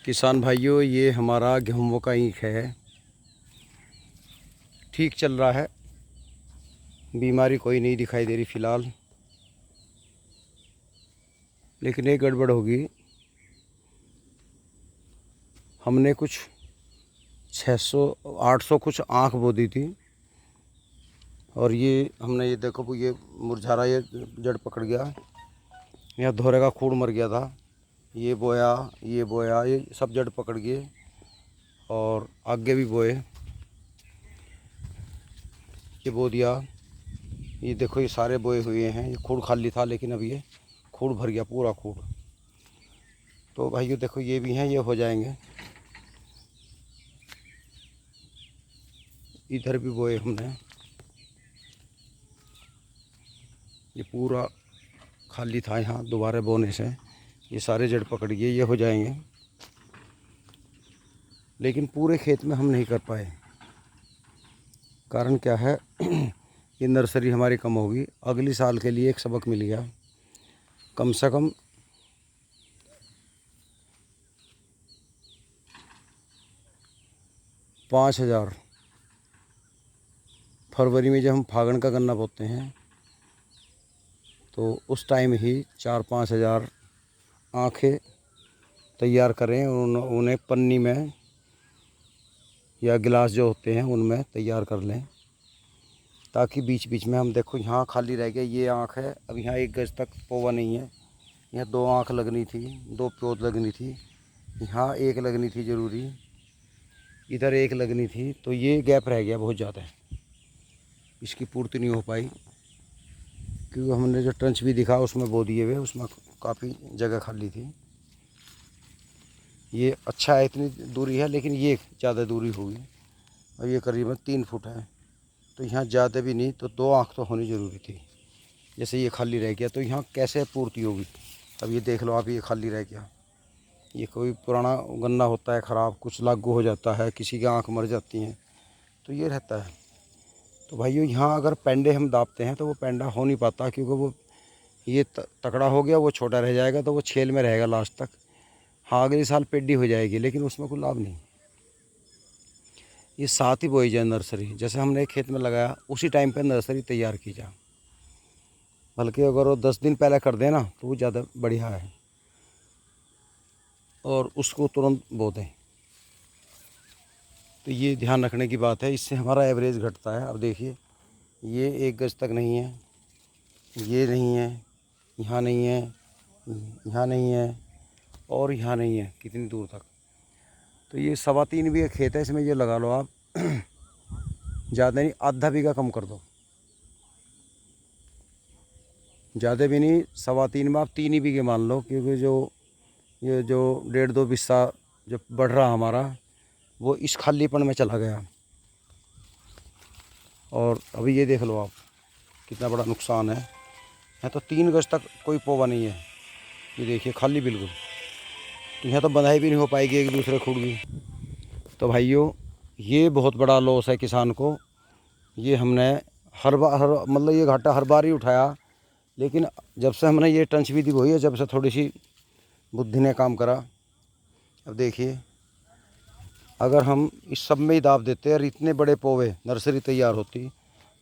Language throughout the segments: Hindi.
किसान भाइयों, ये हमारा गेहूं का ईख है। ठीक चल रहा है, बीमारी कोई नहीं दिखाई दे रही फ़िलहाल। लेकिन एक गड़बड़ होगी। हमने कुछ 600-800 कुछ आँख बो दी थी, और ये हमने ये देखो, ये मुरझा रहा, ये जड़ पकड़ गया। यहाँ धोरे का खूड़ मर गया था। ये बोया, ये सब जड़ पकड़ गए, और आगे भी बोए, ये बो दिया। ये देखो, ये सारे बोए हुए हैं। ये खूड़ खाली था, लेकिन अब ये खूड़ भर गया, पूरा खूड़। तो भाइयों देखो, ये भी हैं, ये हो जाएंगे। इधर भी बोए हमने, ये पूरा खाली था। यहाँ दोबारा बोने से ये सारे जड़ पकड़ गए, ये हो जाएंगे। लेकिन पूरे खेत में हम नहीं कर पाए। कारण क्या है? ये नर्सरी हमारी कम होगी। अगली साल के लिए एक सबक मिल गया। कम से कम 5,000 फरवरी में जब हम फागण का गन्ना बोते हैं, तो उस टाइम ही 4-5 हज़ार आँखें तैयार करें, उन्हें पन्नी में या गिलास जो होते हैं उनमें तैयार कर लें, ताकि बीच बीच में हम देखो, यहाँ खाली रह गया। ये आँख है, अब यहाँ 1 गज तक पोवा नहीं है। यहाँ 2 आँख लगनी थी, 2 प्योत लगनी थी। यहाँ 1 लगनी थी ज़रूरी, इधर 1 लगनी थी। तो ये गैप रह गया बहुत ज़्यादा, इसकी पूर्ति नहीं हो पाई। क्योंकि हमने जो ट्रंच भी दिखा उसमें बो दिए हुए, उसमें काफ़ी जगह खाली थी। ये अच्छा है, इतनी दूरी है, लेकिन ये ज़्यादा दूरी होगी। और ये करीबन 3 फुट है, तो यहाँ ज़्यादा भी नहीं, तो 2 आँख तो होनी ज़रूरी थी। जैसे ये खाली रह गया, तो यहाँ कैसे पूर्ति होगी? अब ये देख लो आप, ये खाली रह गया। ये कोई पुराना गन्ना होता है ख़राब, कुछ लागू हो जाता है, किसी की आँख मर जाती हैं, तो ये रहता है। तो भाइयों, यहाँ अगर पेंडे हम दाबते हैं तो वो पेंडा हो नहीं पाता, क्योंकि वो ये तकड़ा हो गया, वो छोटा रह जाएगा, तो वो छेल में रहेगा लास्ट तक। हाँ, अगले साल पेड्डी हो जाएगी, लेकिन उसमें कोई लाभ नहीं। ये साथ ही बोई जाए नर्सरी, जैसे हमने एक खेत में लगाया उसी टाइम पे नर्सरी तैयार की जाए। बल्कि अगर वो 10 दिन पहले कर देना तो वो ज़्यादा बढ़िया है, और उसको तुरंत बो दें। तो ये ध्यान रखने की बात है, इससे हमारा एवरेज घटता है। अब देखिए, ये 1 गज तक नहीं है, ये नहीं है, यहाँ नहीं है, यहाँ नहीं है, और यहाँ नहीं है, कितनी दूर तक। तो ये 3.25 बीघा खेत है, इसमें ये लगा लो आप। ज़्यादा नहीं, आधा बीघा कम कर दो, ज़्यादा भी नहीं। 3.25 में आप 3 ही बीघे मान लो, क्योंकि ये जो 1.5-2 बिस्सा जो बढ़ रहा हमारा, वो इस खालीपन में चला गया। और अभी ये देख लो आप, कितना बड़ा नुकसान है। यहाँ तो 3 गज तक कोई पोवा नहीं है, ये देखिए खाली बिल्कुल। तो यहाँ तो बंधाई भी नहीं हो पाएगी एक दूसरे खुड़ भी। तो भाइयों, ये बहुत बड़ा लॉस है किसान को। ये हमने हर मतलब ये घाटा हर बार ही उठाया, लेकिन जब से हमने ये टंच विधि बोई है, जब से थोड़ी सी बुद्धि ने काम करा। अब देखिए, अगर हम इस सब में ही दाब देते और इतने बड़े पोवे नर्सरी तैयार होती,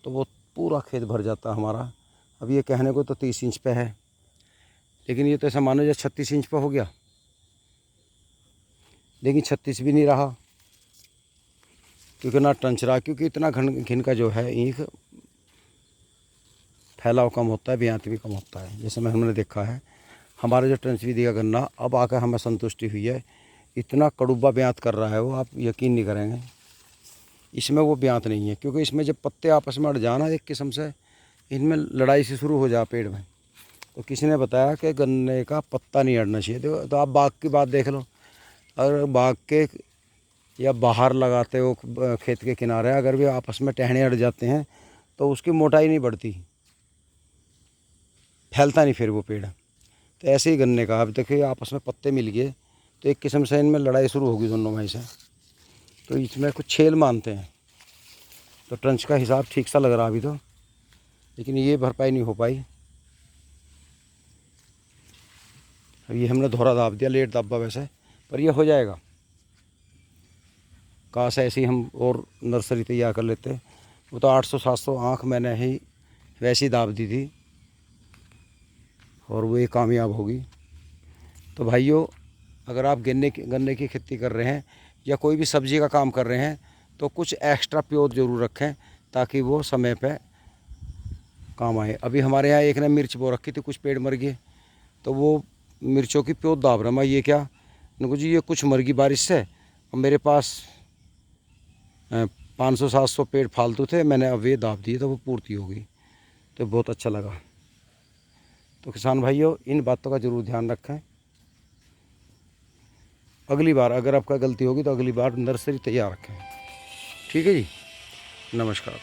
तो वो पूरा खेत भर जाता हमारा। अब ये कहने को तो 30 इंच पे है, लेकिन ये तो ऐसा मानो जैसे 36 इंच पे हो गया, लेकिन 36 भी नहीं रहा, क्योंकि ना टंच रहा, क्योंकि इतना घिन का जो है ईख, फैलाव कम होता है, ब्यांत भी कम होता है। जैसे मैं हमने देखा है, हमारा जो ट्रंच विधि का गन्ना अब आकर हमें संतुष्टि हुई है। इतना कड़ुब्बा ब्यांत कर रहा है वो, आप यकीन नहीं करेंगे। इसमें वो ब्यांत नहीं है, क्योंकि इसमें जब पत्ते आपस में अड़ जाना, एक किस्म से इनमें लड़ाई से शुरू हो जा पेड़ में। तो किसी ने बताया कि गन्ने का पत्ता नहीं अड़ना चाहिए। तो आप बाग की बात देख लो, अगर बाग के या बाहर लगाते हो खेत के किनारे, अगर भी आपस में टहने अड़ जाते हैं, तो उसकी मोटाई नहीं बढ़ती, फैलता नहीं फिर वो पेड़। तो ऐसे ही गन्ने का, अब देखिए आपस में पत्ते मिल गए, तो एक किस्म से इनमें लड़ाई शुरू होगी दोनों में से। तो इसमें कुछ छेल मानते हैं। तो ट्रंच का हिसाब ठीक सा लग रहा अभी तो, लेकिन ये भरपाई नहीं हो पाई। अब ये हमने धोरा दाब दिया, लेट दाबा वैसे, पर ये हो जाएगा। काश ऐसे ही हम और नर्सरी तैयार कर लेते। वो तो 800-700 आँख मैंने ही वैसी दाब दी थी और वो ये कामयाब होगी। तो भाइयों, अगर आप गन्ने की खेती कर रहे हैं या कोई भी सब्ज़ी का काम कर रहे हैं तो कुछ एक्स्ट्रा प्योर ज़रूर रखें ताकि वो समय पे काम आए। अभी हमारे यहाँ एक ने मिर्च बो रखी थी, कुछ पेड़ मर गए, तो वो मिर्चों की प्योत दाब रहा। मैं ये क्या, उनको जी ये कुछ मर गई बारिश से, और मेरे पास 500-700 पेड़ फालतू थे, मैंने अब ये दाब दिए तो वो पूर्ति हो गई। तो बहुत अच्छा लगा। तो किसान भाइयों, इन बातों का ज़रूर ध्यान रखें। अगली बार अगर आपका गलती होगी तो अगली बार नर्सरी तैयार रखें। ठीक है जी, नमस्कार।